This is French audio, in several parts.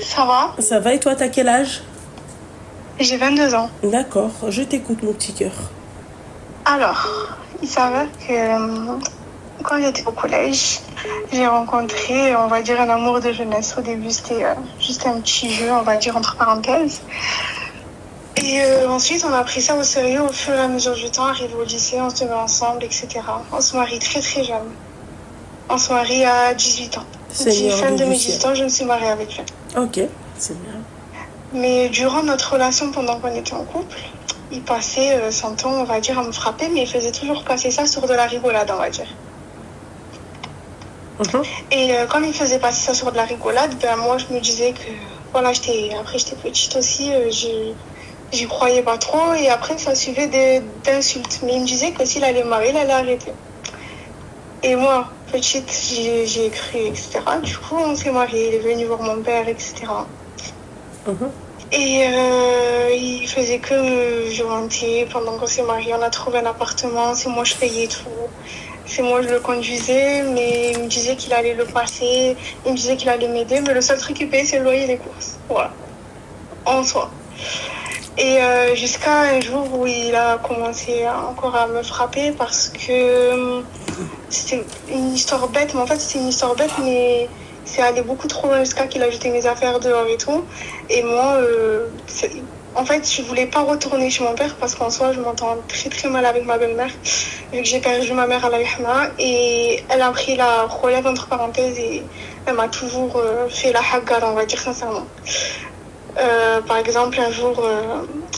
Ça va? Ça va et toi, t'as quel âge? J'ai 22 ans. D'accord, je t'écoute mon petit cœur. Alors, il s'avère que quand j'étais au collège, j'ai rencontré, on va dire, un amour de jeunesse. Au début, c'était juste un petit jeu, on va dire, entre parenthèses. Et ensuite, on a pris ça au sérieux au fur et à mesure du temps. Arrivé au lycée, on se met ensemble, etc. On se marie très très jeune. On se marie à 18 ans. Seigneur Fin de du mes ciel. 18 ans, je me suis mariée avec lui. Ok, c'est bien. Mais durant notre relation, pendant qu'on était en couple, il passait son temps, on va dire, à me frapper, mais il faisait toujours passer ça sur de la rigolade, on va dire. Et quand il faisait passer ça sur de la rigolade, ben moi, je me disais que, voilà, après, j'étais petite aussi, j'y croyais pas trop, et après, ça suivait d'insultes. Mais il me disait que s'il allait me marier, il allait arrêter. Et moi, petite, j'ai cru, etc. Du coup, on s'est mariés, il est venu voir mon père, etc. Et il faisait que me violenter pendant qu'on s'est mariés. On a trouvé un appartement, c'est moi je payais tout. C'est moi je le conduisais, mais il me disait qu'il allait le passer, il me disait qu'il allait m'aider, mais le seul truc qu'il payait c'est le loyer et les courses. Voilà, en soi. Et jusqu'à un jour où il a commencé encore à me frapper parce que c'était une histoire bête, mais en fait c'était une histoire bête, mais c'est allé beaucoup trop loin jusqu'à qu'il a jeté mes affaires dehors et tout. Et moi, en fait, je voulais pas retourner chez mon père parce qu'en soi, je m'entends très très mal avec ma belle-mère, vu que j'ai perdu ma mère à la Yahma. Et elle a pris la relève entre parenthèses et elle m'a toujours fait la haggad, on va dire sincèrement. Par exemple, un jour,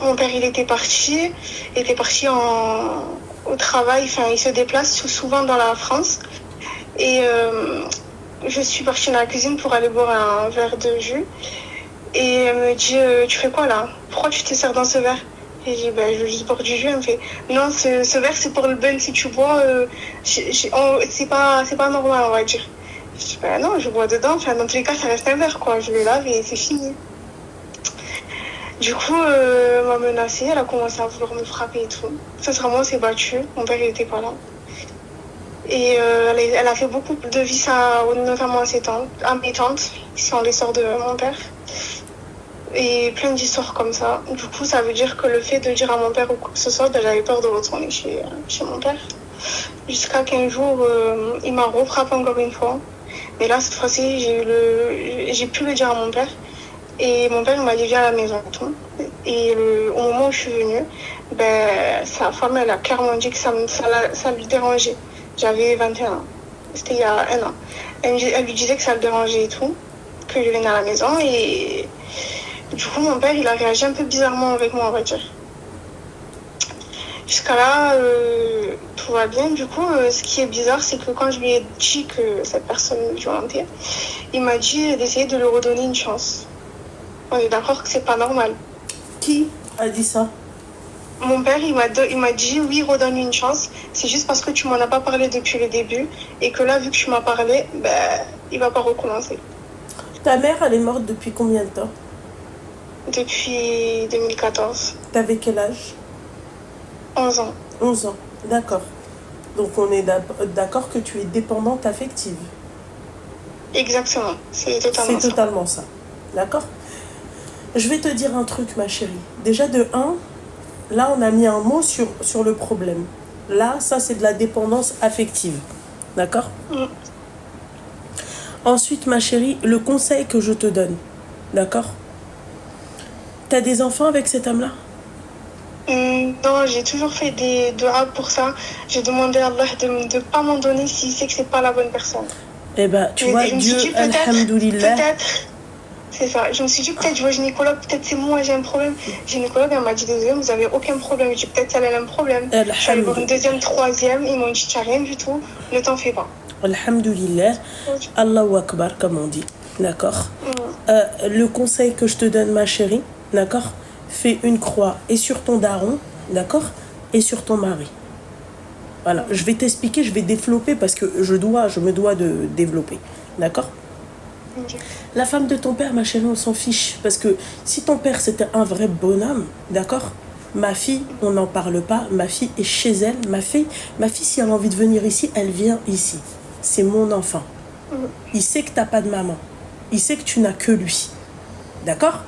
mon père il était parti au travail, enfin il se déplace souvent dans la France. Et je suis partie dans la cuisine pour aller boire un verre de jus. Et elle me dit, tu fais quoi là? Pourquoi tu te sers dans ce verre? Et j'ai dit, je veux juste boire du jus. Elle me fait, non, ce verre c'est pour le ben, si tu bois, c'est pas normal, on va dire. Je dis, non, je bois dedans, enfin, dans tous les cas, ça reste un verre, quoi. Je le lave et c'est fini. Du coup, elle m'a menacée, elle a commencé à vouloir me frapper et tout. Sincèrement, on s'est battu, mon père il était pas là. Et elle a fait beaucoup de vices, notamment à mes tantes, qui sont les sœurs de mon père. Et plein d'histoires comme ça. Du coup, ça veut dire que le fait de dire à mon père ou quoi que ce soit, j'avais peur de retourner chez mon père. Jusqu'à qu'un jour, il m'a refrappé encore une fois. Mais là, cette fois-ci, j'ai pu le dire à mon père. Et mon père m'a dit viens à la maison et tout. Et au moment où je suis venue, sa femme, elle a clairement dit que ça lui dérangeait. J'avais 21 ans. C'était il y a un an. Elle lui disait que ça le dérangeait et tout, que je vienne à la maison. Et du coup, mon père, il a réagi un peu bizarrement avec moi, on va dire. Jusqu'à là, tout va bien. Du coup, ce qui est bizarre, c'est que quand je lui ai dit que cette personne me violentait, il m'a dit d'essayer de lui redonner une chance. On est d'accord que c'est pas normal. Qui a dit ça? Mon père, il m'a dit oui, redonne une chance. C'est juste parce que tu m'en as pas parlé depuis le début et que là, vu que tu m'as parlé, il va pas recommencer. Ta mère, elle est morte depuis combien de temps? Depuis 2014. T'avais quel âge? 11 ans. 11 ans, d'accord. Donc on est d'accord que tu es dépendante affective. Exactement, c'est totalement ça. D'accord? Je vais te dire un truc, ma chérie. Déjà de 1, là on a mis un mot sur le problème. Là, ça c'est de la dépendance affective. D'accord? Ensuite, ma chérie, le conseil que je te donne. D'accord? T'as des enfants avec cet homme-là? Non, j'ai toujours fait des doigts pour ça. J'ai demandé à Allah de ne pas m'en donner s'il sait que c'est pas la bonne personne. Eh ben, tu vois, Dieu, alhamdoulilah. Peut-être, c'est ça. Je me suis dit, peut-être, je vois gynécologue, peut-être c'est moi, j'ai un problème. Gynécologue, elle m'a dit, désolé, vous avez aucun problème. Je dis, peut-être elle a un problème. Je suis allée voir une deuxième, troisième, ils m'ont dit, tu n'as rien du tout, ne t'en fais pas. Alhamdoulilah, Allahu Akbar, comme on dit. D'accord? Le conseil que je te donne, ma chérie, d'accord? Fais une croix et sur ton daron, d'accord? Et sur ton mari. Voilà, je vais t'expliquer, je vais développer parce que je me dois de développer. D'accord? Okay. La femme de ton père, ma chérie, on s'en fiche. Parce que si ton père, c'était un vrai bonhomme, d'accord? Ma fille, on n'en parle pas. Ma fille est chez elle. Ma fille, si elle a envie de venir ici, elle vient ici. C'est mon enfant. Il sait que tu n'as pas de maman. Il sait que tu n'as que lui. D'accord?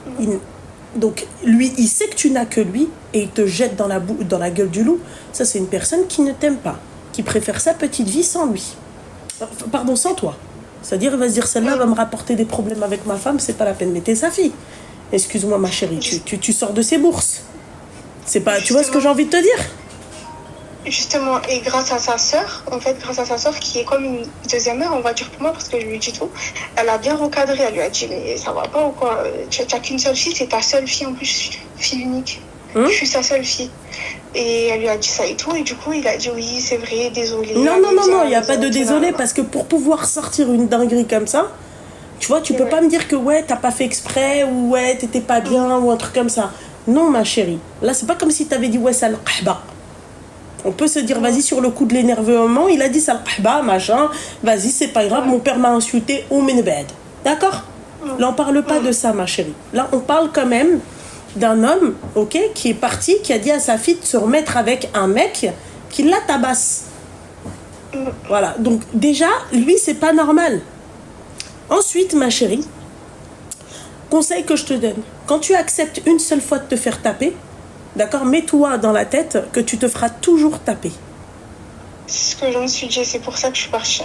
Donc, lui, il sait que tu n'as que lui et il te jette dans la gueule du loup. Ça, c'est une personne qui ne t'aime pas, qui préfère sa petite vie sans lui. Pardon, sans toi. C'est-à-dire, il va se dire, celle-là va me rapporter des problèmes avec ma femme, c'est pas la peine. Mais t'es sa fille. Excuse-moi, ma chérie, tu sors de ses bourses. C'est pas, tu vois ce que j'ai envie de te dire? Justement, et grâce à sa sœur, qui est comme une deuxième mère, on va dire pour moi, parce que je lui dis tout, elle a bien recadré, elle lui a dit, mais ça va pas ou quoi? Tu n'as qu'une seule fille, c'est ta seule fille en plus, fille unique. Je suis sa seule fille. Et elle lui a dit ça et tout, et du coup, il a dit oui, c'est vrai, désolé. Non, il n'y a pas de désolé, parce que pour pouvoir sortir une dinguerie comme ça, tu vois, tu peux pas me dire que ouais, t'as pas fait exprès, ou ouais, t'étais pas bien, ou un truc comme ça. Non, ma chérie. Là, c'est pas comme si t'avais dit ouais, ça le qahba. On peut se dire, vas-y, sur le coup de l'énervement, il a dit ça le qahba, machin, vas-y, c'est pas grave, mon père m'a insulté, au menebed. D'accord? Là, on parle pas de ça, ma chérie. Là, on parle quand même d'un homme, ok, qui est parti, qui a dit à sa fille de se remettre avec un mec qui la tabasse. Voilà. Donc, déjà, lui, c'est pas normal. Ensuite, ma chérie, conseil que je te donne, quand tu acceptes une seule fois de te faire taper, d'accord, mets-toi dans la tête que tu te feras toujours taper. C'est ce que je me suis dit, c'est pour ça que je suis partie.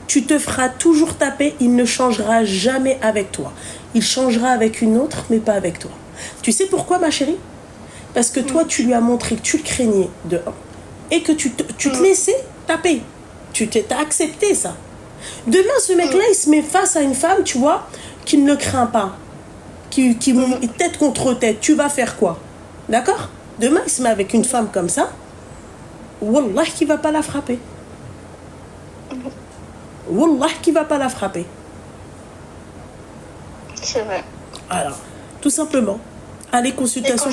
Tu te feras toujours taper, il ne changera jamais avec toi. Il changera avec une autre, mais pas avec toi. Tu sais pourquoi, ma chérie? Parce que toi, tu lui as montré que tu le craignais de un, et que tu te laissais taper. Tu t'as accepté ça. Demain, ce mec-là, il se met face à une femme, tu vois, qui ne le craint pas, qui tête contre tête. Tu vas faire quoi? D'accord? Demain, il se met avec une femme comme ça, wallah, qui va pas la frapper. Wallah, qui va pas la frapper. C'est vrai. Alors, tout simplement, allez, consultation.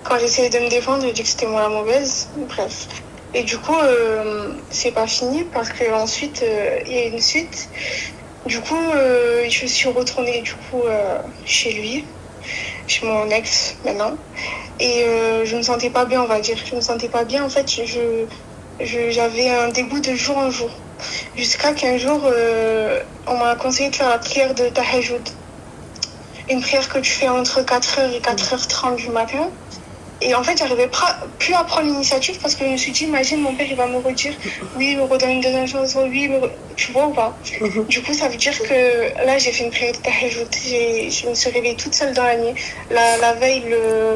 Quand j'essayais de me défendre, j'ai dit que c'était moi la mauvaise. Bref. Et du coup, c'est pas fini parce qu'ensuite, il y a une suite. Du coup, je suis retournée chez lui, chez mon ex maintenant. Et je me sentais pas bien, on va dire. Je me sentais pas bien. En fait, j'avais un dégoût de jour en jour. Jusqu'à qu'un jour, on m'a conseillé de faire la prière de Tahajjud. Une prière que tu fais entre 4h et 4h30 du matin. Et en fait, j'arrivais plus à prendre l'initiative parce que je me suis dit, imagine, mon père, il va me redire, oui, me redonne une deuxième chance, oui, tu vois ou pas? Du coup, ça veut dire que là, j'ai fait une prière de tahajjud. Je me suis réveillée toute seule dans la nuit. La veille,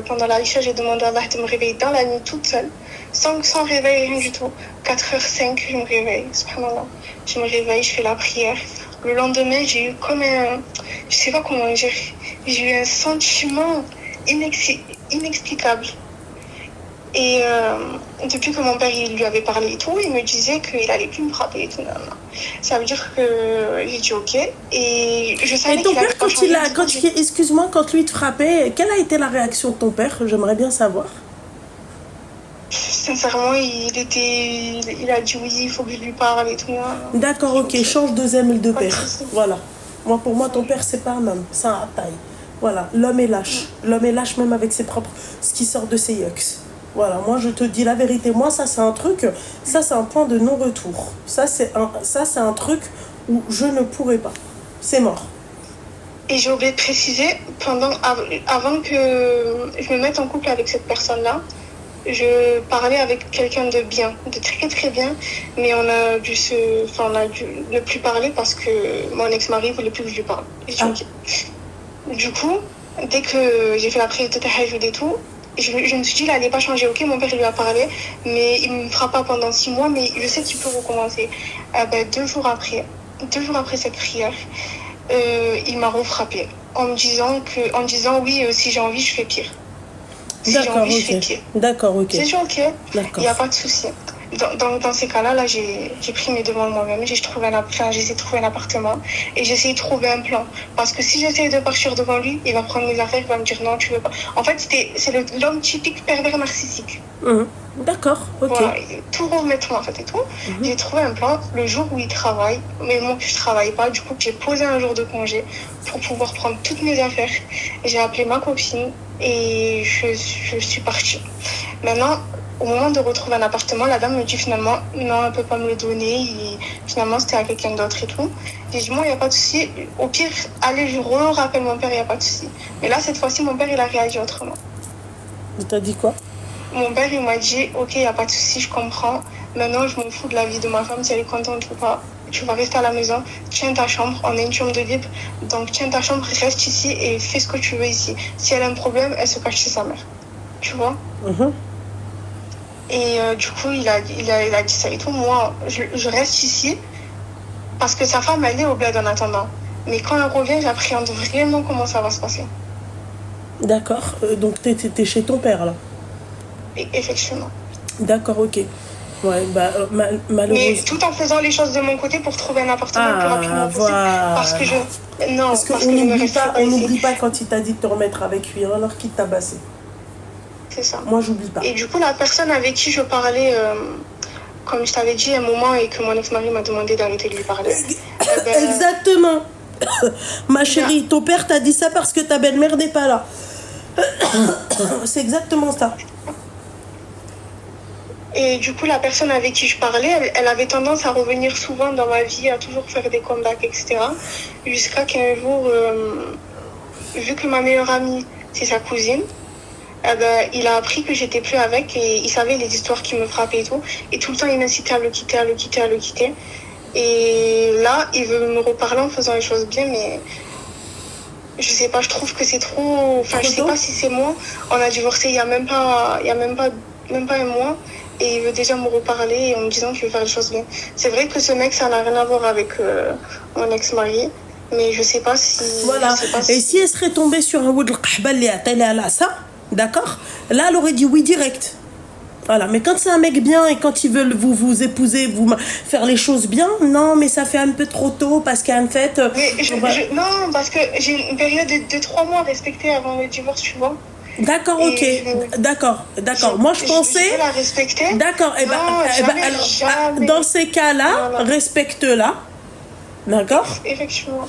pendant la Isha, j'ai demandé à Allah de me réveiller dans la nuit toute seule, sans réveil, rien du tout. 4h05, je me réveille, subhanallah. Je me réveille, je fais la prière. Le lendemain, j'ai eu comme je sais pas comment dire, j'ai eu un sentiment inexplicable. Et depuis que mon père il lui avait parlé et tout, il me disait qu'il allait plus me frapper et tout. Non. Ça veut dire que j'ai dit ok. Et je savais et ton père, excuse-moi, quand lui te frappait, quelle a été la réaction de ton père? J'aimerais bien savoir. Sincèrement, il a dit oui, il faut que je lui parle et tout. D'accord, ok, change de zèle de père. Voilà. Pour moi, ton père, c'est pas un homme, c'est un taille. Voilà, l'homme est lâche. L'homme est lâche même avec ses propres... ce qui sort de ses yucks. Voilà, moi, je te dis la vérité. Moi, ça, c'est un truc... Ça, c'est un point de non-retour. Ça, c'est un truc où je ne pourrais pas. C'est mort. Et j'ai oublié de préciser, avant que je me mette en couple avec cette personne-là, je parlais avec quelqu'un de bien, de très très bien, mais on a dû ne plus parler parce que mon ex-mari voulait plus que je lui parle. Et du coup, dès que j'ai fait la prière de tahajjud et tout, je me suis dit, il n'allait pas changer. Ok, mon père lui a parlé, mais il ne me fera pas pendant 6 mois, mais je sais qu'il peut recommencer. 2 jours après cette prière, il m'a refrappé en me disant oui, si j'ai envie, je fais pire. D'accord, ok. C'est sûr, ok. Il n'y a pas de souci. Dans ces cas-là, j'ai pris mes devants moi-même, j'ai essayé de trouver un appartement et j'ai essayé de trouver un plan. Parce que si j'essayais de partir devant lui, il va prendre mes affaires, il va me dire non, tu veux pas. En fait, c'est l'homme typique pervers narcissique. D'accord, ok. Voilà, tout remettre en fait et tout. J'ai trouvé un plan le jour où il travaille, mais moi je travaille pas, du coup j'ai posé un jour de congé pour pouvoir prendre toutes mes affaires. J'ai appelé ma copine et je suis partie. Maintenant, Au moment de retrouver un appartement, la dame me dit finalement, non, elle peut pas me le donner. Finalement, c'était à quelqu'un d'autre et tout. J'ai dit, moi, il n'y a pas de souci. Au pire, allez, je rappelle mon père, il n'y a pas de souci. Mais là, cette fois-ci, mon père, il a réagi autrement. Il t'a dit quoi? Mon père, il m'a dit, ok, il n'y a pas de souci, je comprends. Maintenant, je m'en fous de la vie de ma femme, si elle est contente ou pas. Tu vas rester à la maison, tiens ta chambre, on a une chambre de libre. Donc, tiens ta chambre, reste ici et fais ce que tu veux ici. Si elle a un problème, elle se cache chez sa mère. Tu vois? Et du coup, il a dit ça et tout. Moi, je reste ici parce que sa femme, elle est au bled en attendant. Mais quand elle revient, j'appréhende vraiment comment ça va se passer. D'accord. Donc, t'es chez ton père, là? Et effectivement. D'accord, ok. Ouais, bah, malheureusement. Mais tout en faisant les choses de mon côté pour trouver un appartement le plus rapidement possible. Voilà. Parce que je... Non, parce qu'on n'oublie pas quand il t'a dit de te remettre avec lui, alors qu'il t'a bassé. C'est ça. Moi, j'oublie pas. Et du coup, la personne avec qui je parlais, comme je t'avais dit à un moment, et que mon ex-mari m'a demandé d'arrêter de lui parler. Exactement. Ma chérie, ton père t'a dit ça parce que ta belle-mère n'est pas là. C'est exactement ça. Et du coup, la personne avec qui je parlais, elle avait tendance à revenir souvent dans ma vie, à toujours faire des comebacks, etc. Jusqu'à qu'un jour, vu que ma meilleure amie, c'est sa cousine, il a appris que j'étais plus avec et il savait les histoires qui me frappaient et tout. Et tout le temps, il m'incitait à le quitter. Et là, il veut me reparler en faisant les choses bien, mais je sais pas, je trouve que c'est trop... Enfin, je sais pas si c'est moi. On a divorcé il y a même pas un mois. Et il veut déjà me reparler en me disant qu'il veut faire les choses bien. C'est vrai que ce mec, ça n'a rien à voir avec mon ex-mari. Mais je sais pas si... Voilà. Et si elle serait tombée sur un Wood al-Qahbal à ça, d'accord? Là, elle aurait dit oui direct. Voilà. Mais quand c'est un mec bien et quand ils veulent vous épouser, faire les choses bien, non, mais ça fait un peu trop tôt parce qu'en fait... non, parce que j'ai une période de 3 mois respectée avant le divorce, tu vois. D'accord, ok. D'accord. Moi, je pensais... Je veux la respecter. D'accord. Et jamais. Dans ces cas-là, voilà. Respecte-la. D'accord? Effectivement.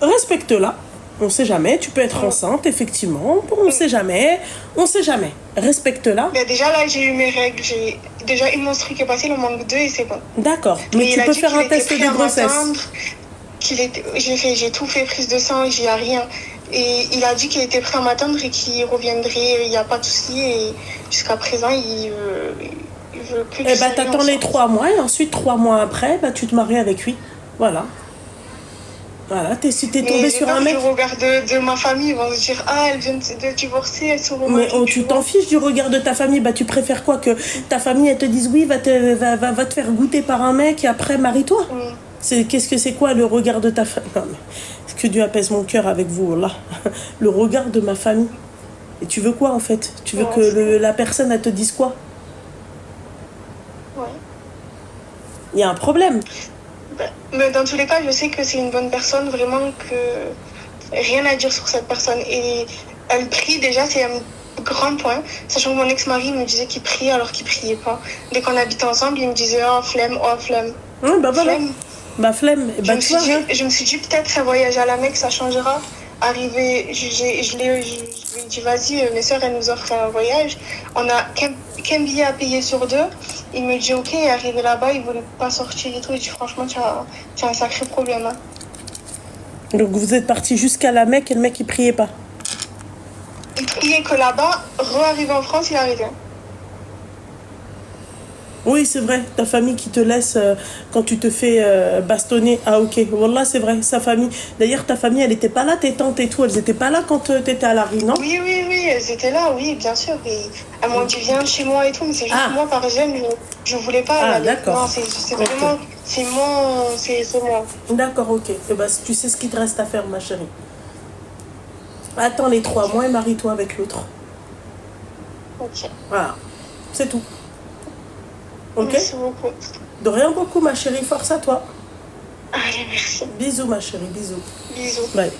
Respecte-la. On sait jamais. Tu peux être enceinte, effectivement. On sait jamais. Respecte-la. Mais déjà, là, j'ai eu mes règles. J'ai déjà une menstruée qui est passée, il en manque 2 et c'est bon. D'accord. Mais tu peux faire un test de grossesse. J'ai tout fait, prise de sang, il n'y a rien. Et il a dit qu'il était prêt à m'attendre et qu'il reviendrait, il n'y a pas de souci. Et jusqu'à présent, il veut que... Eh ben, t'attends les 3 mois et ensuite, 3 mois après, tu te maries avec lui. Voilà. Voilà, t'es tombé sur un mec... Le regard de ma famille, ils vont se dire, elle vient de divorcer, elle se remet. Mais tu t'en fiches du regard de ta famille. Tu préfères quoi? Que ta famille, elle te dise oui, va te faire goûter par un mec et après, marie-toi. Qu'est-ce que c'est quoi le regard de ta famille? Non, mais que Dieu apaise mon cœur avec vous, là. Le regard de ma famille. Et tu veux quoi, en fait? Tu veux que la personne, elle te dise quoi? Ouais. Il y a un problème. Mais dans tous les cas, je sais que c'est une bonne personne, vraiment, que rien à dire sur cette personne. Et elle prie, déjà, c'est un grand point. Sachant que mon ex-mari me disait qu'il priait alors qu'il priait pas. Dès qu'on habitait ensemble, il me disait oh flemme. Bah voilà. Flemme. Je me suis dit peut-être un voyage à la Mecque, ça changera. Arrivé, je lui ai dit vas-y, mes soeurs, elles nous offrent un voyage. On a qu'un billet à payer sur 2. Il me dit ok, et arrivé là-bas, il voulait pas sortir et tout. Je dis franchement, tu as un sacré problème. Hein. Donc vous êtes partis jusqu'à la Mecque et le mec il priait pas? Il priait que là-bas, arrivé en France, il arrêtait. Oui, c'est vrai, ta famille qui te laisse quand tu te fais bastonner. Ah, ok, Wallah, c'est vrai, sa famille. D'ailleurs, ta famille, elle n'était pas là, tes tantes et tout, elles n'étaient pas là quand tu étais à la rue, non? Oui, elles étaient là, oui, bien sûr. Et elles m'ont dit, viens chez moi et tout, mais c'est juste moi, par exemple, je ne voulais pas. Ah, d'accord. Non, c'est vraiment, c'est moi. D'accord, ok. Et bah, tu sais ce qu'il te reste à faire, ma chérie. Attends les 3 mois et marie-toi avec l'autre. Ok. Voilà, c'est tout. Ok. Merci beaucoup. De rien beaucoup, ma chérie. Force à toi. Allez, merci. Bisous, ma chérie. Bisous. Bisous. Bye.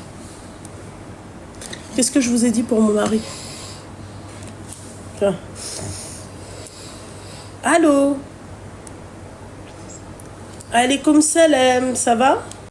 Qu'est-ce que je vous ai dit pour mon mari? Tiens. Allô? Alaykoum salam. Ça va?